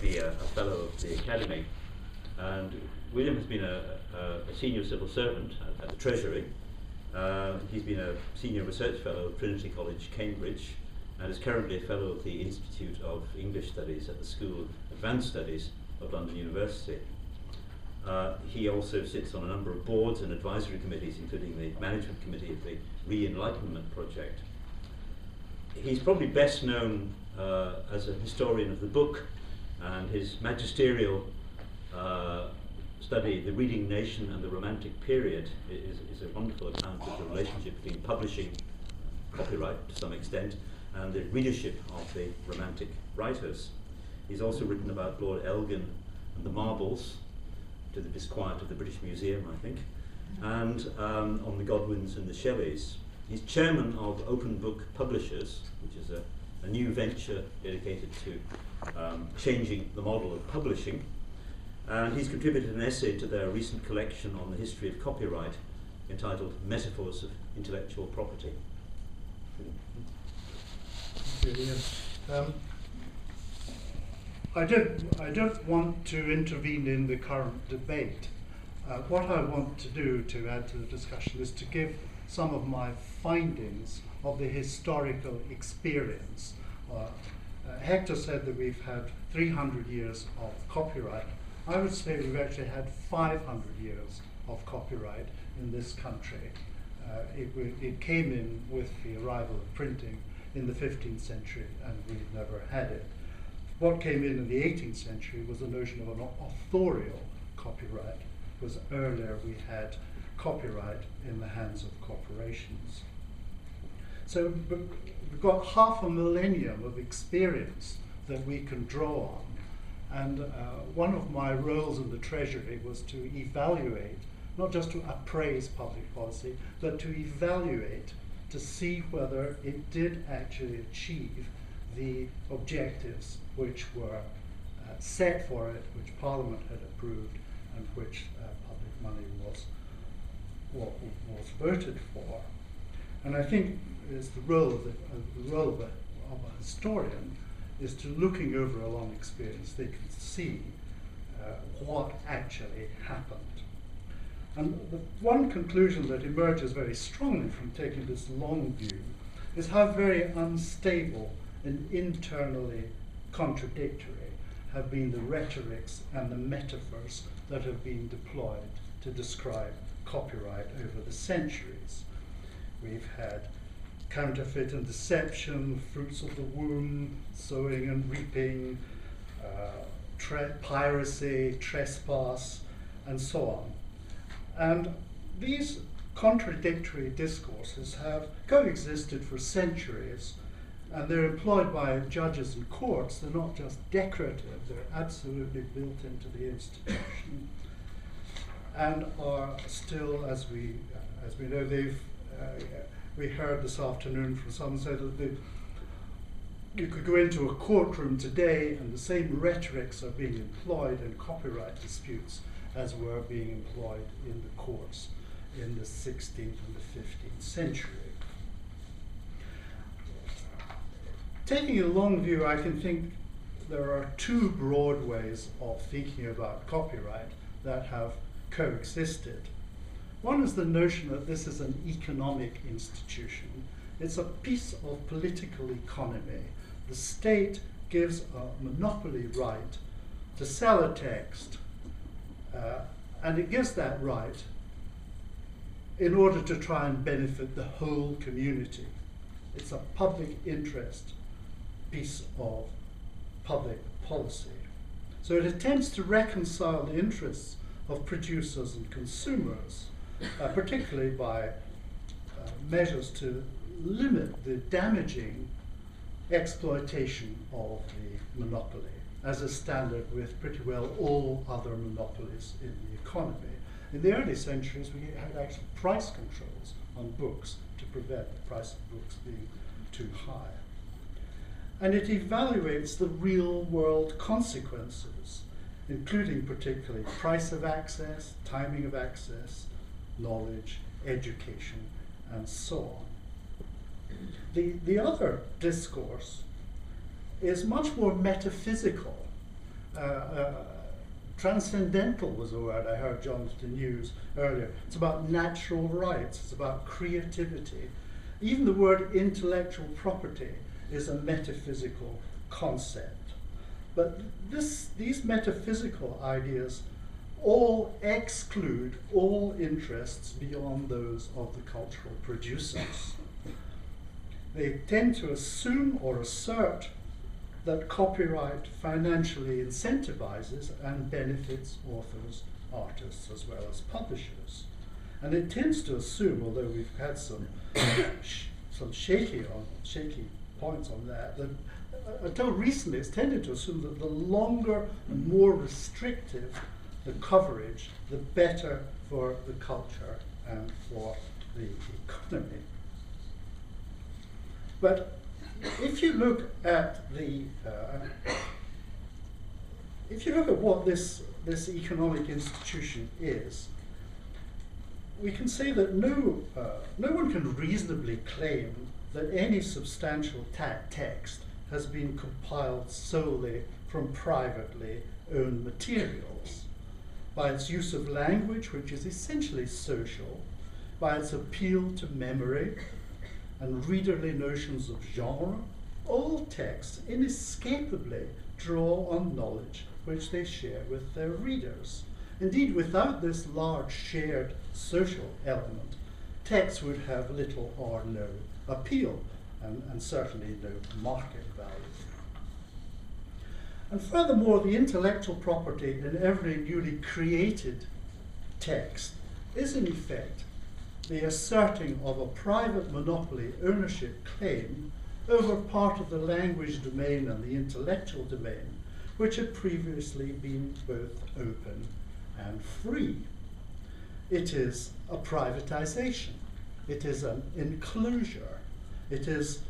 currently a fellow of the Academy, and William has been a senior civil servant at the Treasury. He's been a senior research fellow at Trinity College, Cambridge, and is currently a fellow of the Institute of English Studies at the School of Advanced Studies of London University. He also sits on a number of boards and advisory committees, including the management committee of the Re-Enlightenment Project. He's probably best known as a historian of the book, and his magisterial study, The Reading Nation and the Romantic Period, is a wonderful account of the relationship between publishing, copyright to some extent, and the readership of the Romantic writers. He's also written about Lord Elgin and the Marbles, to the disquiet of the British Museum, I think, and on the Godwins and the Shelleys. He's chairman of Open Book Publishers, which is a new venture dedicated to changing the model of publishing. And he's contributed an essay to their recent collection on the history of copyright entitled Metaphors of Intellectual Property. Thank you, Ian. I don't want to intervene in the current debate. What I want to do to add to the discussion is to give some of my findings of the historical experience. Hector said that we've had 300 years of copyright. I would say we've actually had 500 years of copyright in this country. It came in with the arrival of printing in the 15th century, and we've never had it. What came in the 18th century was the notion of an authorial copyright, because earlier we had copyright in the hands of corporations. So we've got half a millennium of experience that we can draw on. And one of my roles in the Treasury was to evaluate, not just to appraise public policy, but to evaluate, to see whether it did actually achieve the objectives which were set for it, which Parliament had approved, and which public money was voted for. And I think is the role of a historian is to, looking over a long experience, they can see what actually happened. And the one conclusion that emerges very strongly from taking this long view is how very unstable and internally contradictory have been the rhetorics and the metaphors that have been deployed to describe copyright over the centuries. We've had counterfeit and deception, fruits of the womb, sowing and reaping, piracy, trespass, and so on. And these contradictory discourses have coexisted for centuries, and they're employed by judges and courts. They're not just decorative, they're absolutely built into the institution, and are still, as we know, we heard this afternoon from someone say that you could go into a courtroom today and the same rhetorics are being employed in copyright disputes as were being employed in the courts in the 16th and the 15th century. Taking a long view, I can think there are two broad ways of thinking about copyright that have coexisted. One is the notion that this is an economic institution. It's a piece of political economy. The state gives a monopoly right to sell a text, and it gives that right in order to try and benefit the whole community. It's a public interest piece of public policy. So it attempts to reconcile the interests of producers and consumers, particularly by measures to limit the damaging exploitation of the monopoly, as is standard with pretty well all other monopolies in the economy. In the early centuries, we had actually price controls on books to prevent the price of books being too high. And it evaluates the real world consequences, including particularly price of access, timing of access, knowledge, education, and so on. The other discourse is much more metaphysical. transcendental was a word I heard Jonathan use earlier. It's about natural rights, it's about creativity. Even the word intellectual property is a metaphysical concept. But these metaphysical ideas all exclude all interests beyond those of the cultural producers. They tend to assume or assert that copyright financially incentivizes and benefits authors, artists, as well as publishers. And it tends to assume, although we've had some shaky points on that, that until recently it's tended to assume that the longer and more restrictive the coverage, the better for the culture and for the economy. But if you look at what this economic institution is, we can say that no one can reasonably claim that any substantial text has been compiled solely from privately owned materials. By its use of language, which is essentially social, by its appeal to memory and readerly notions of genre, all texts inescapably draw on knowledge which they share with their readers. Indeed, without this large shared social element, texts would have little or no appeal, and certainly no market value. And furthermore, the intellectual property in every newly created text is in effect the asserting of a private monopoly ownership claim over part of the language domain and the intellectual domain, which had previously been both open and free. It is a privatization. It is an enclosure. It is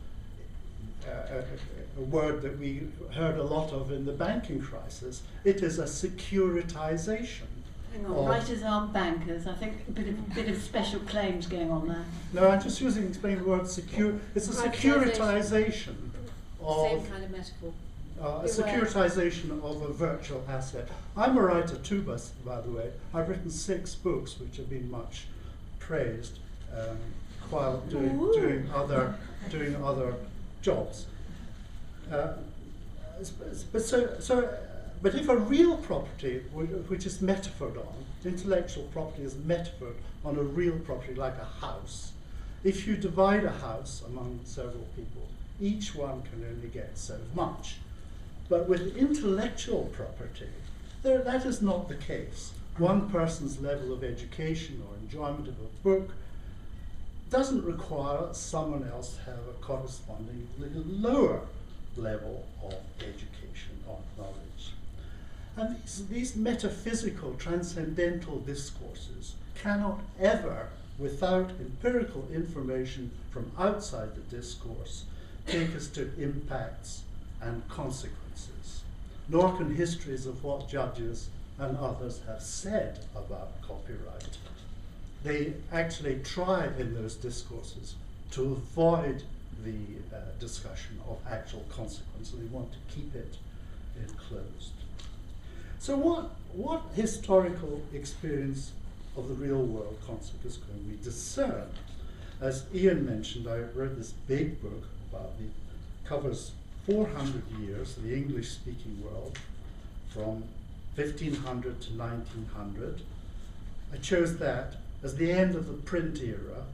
a word that we heard a lot of in the banking crisis. It is a securitization. Hang on, writers aren't bankers. I think a bit of special claims going on there. No, I'm just explaining the word secure. It's a securitization of... Same kind of metaphor. A securitization of a virtual asset. I'm a writer too, by the way. I've written 6 books which have been much praised while doing other jobs. But if a real property, which is metaphored on, intellectual property is metaphored on a real property like a house, if you divide a house among several people, each one can only get so much. But with intellectual property, that is not the case. One person's level of education or enjoyment of a book doesn't require someone else to have a corresponding lower level of education or knowledge. And these metaphysical, transcendental discourses cannot ever, without empirical information from outside the discourse, take us to impacts and consequences. Nor can histories of what judges and others have said about copyright. They actually try in those discourses to avoid the discussion of actual consequence, and they want to keep it enclosed. So what historical experience of the real world consequence can we discern? As Ian mentioned, I wrote this big book about the covers 400 years, the English-speaking world, from 1500 to 1900. I chose that as the end of the print era,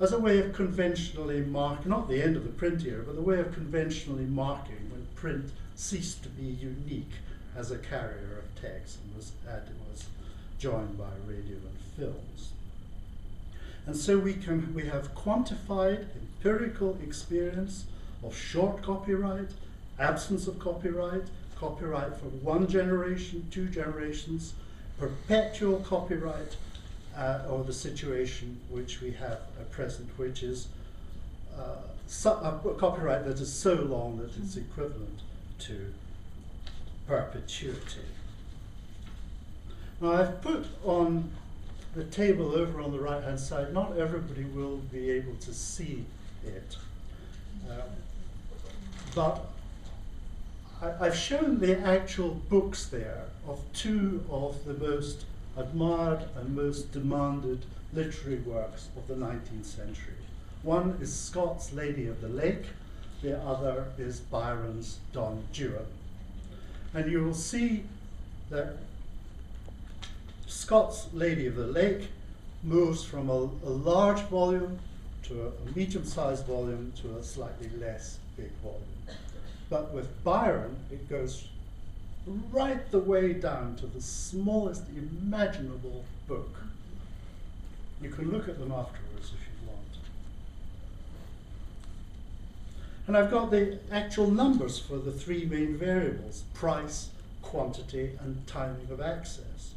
as a way of conventionally not the end of the print era, but the way of conventionally marking when print ceased to be unique as a carrier of text and was joined by radio and films. And so we have quantified empirical experience of short copyright, absence of copyright, copyright for 1 generation, 2 generations, perpetual copyright, or the situation which we have at present, which is a copyright that is so long that it's equivalent to perpetuity. Now I've put on the table over on the right hand side, not everybody will be able to see it, but I've shown the actual books there of two of the most admired and most demanded literary works of the 19th century. One is Scott's Lady of the Lake, the other is Byron's Don Juan. And you will see that Scott's Lady of the Lake moves from a large volume to a medium-sized volume to a slightly less big volume. But with Byron, it goes right the way down to the smallest imaginable book. You can look at them afterwards if you want. And I've got the actual numbers for the three main variables: price, quantity, and timing of access.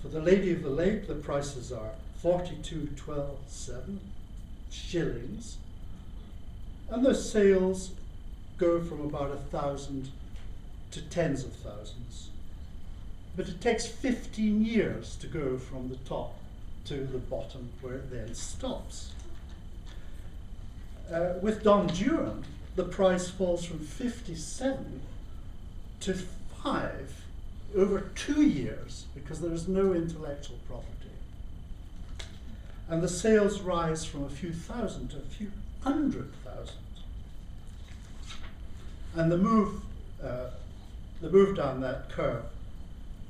For the Lady of the Lake, the prices are 42.12.7 shillings, and the sales go from about 1,000 to tens of thousands. But it takes 15 years to go from the top to the bottom, where it then stops. With Don Juan, the price falls from 57 to 5 over 2 years, because there is no intellectual property. And the sales rise from a few thousand to a few 100,000. And the move down that curve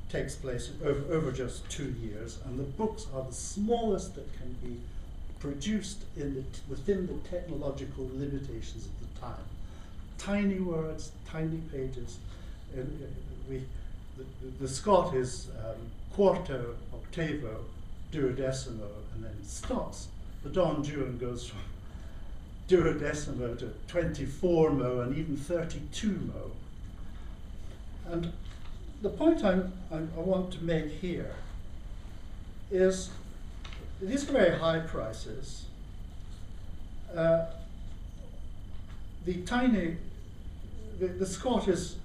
takes place over just 2 years, and the books are the smallest that can be produced within the technological limitations of the time. Tiny words, tiny pages. The Scott is quarto, octavo, duodecimo, and then stops. The Don Juan goes from duodecimo to 24mo and even 32mo. And the point I want to make here is these are very high prices. The Scott is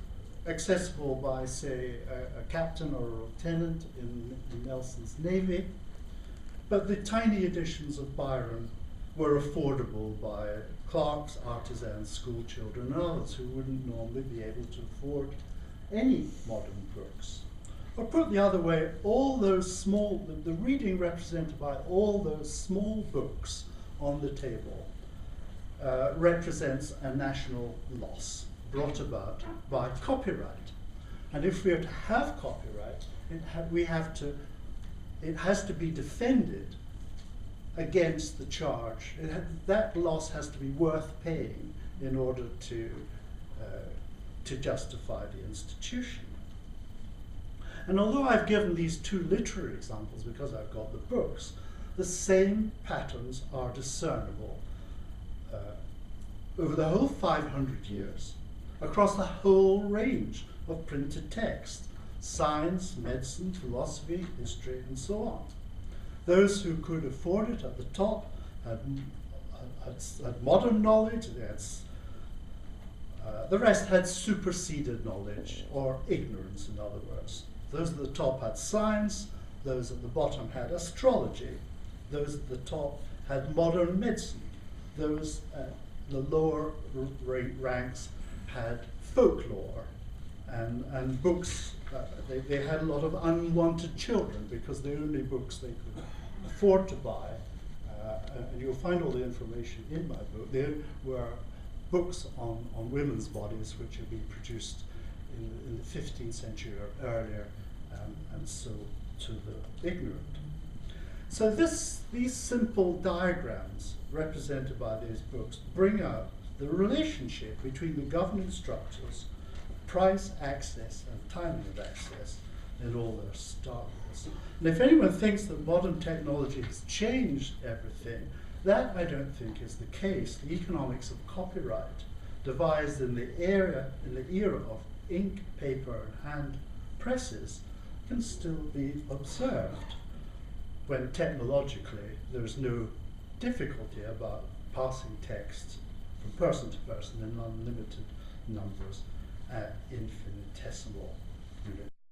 accessible by, say, a captain or a lieutenant in Nelson's Navy, but the tiny editions of Byron were affordable by clerks, artisans, school children, and others who wouldn't normally be able to afford any modern books. Or put the other way, all those small, the reading represented by all those small books on the table represents a national loss brought about by copyright. And if we are to have copyright, it has to be defended against the charge. That loss has to be worth paying in order to justify the institution. And although I've given these two literary examples because I've got the books, the same patterns are discernible over the whole 500 years, across the whole range of printed text: science, medicine, philosophy, history, and so on. Those who could afford it at the top had modern knowledge. The rest had superseded knowledge, or ignorance, in other words. Those at the top had science, those at the bottom had astrology, those at the top had modern medicine, those at the lower ranks had folklore and books. They had a lot of unwanted children because the only books they could afford to buy, and you'll find all the information in my book. There were books on women's bodies which had been produced in the 15th century or earlier, and so to the ignorant. So these simple diagrams represented by these books bring out the relationship between the governing structures, price, access, and timing of access in all their starters. And if anyone thinks that modern technology has changed everything, that I don't think is the case. The economics of copyright, devised in the era of ink, paper, and hand presses, can still be observed when technologically there is no difficulty about passing text from person to person in unlimited numbers at infinitesimal units.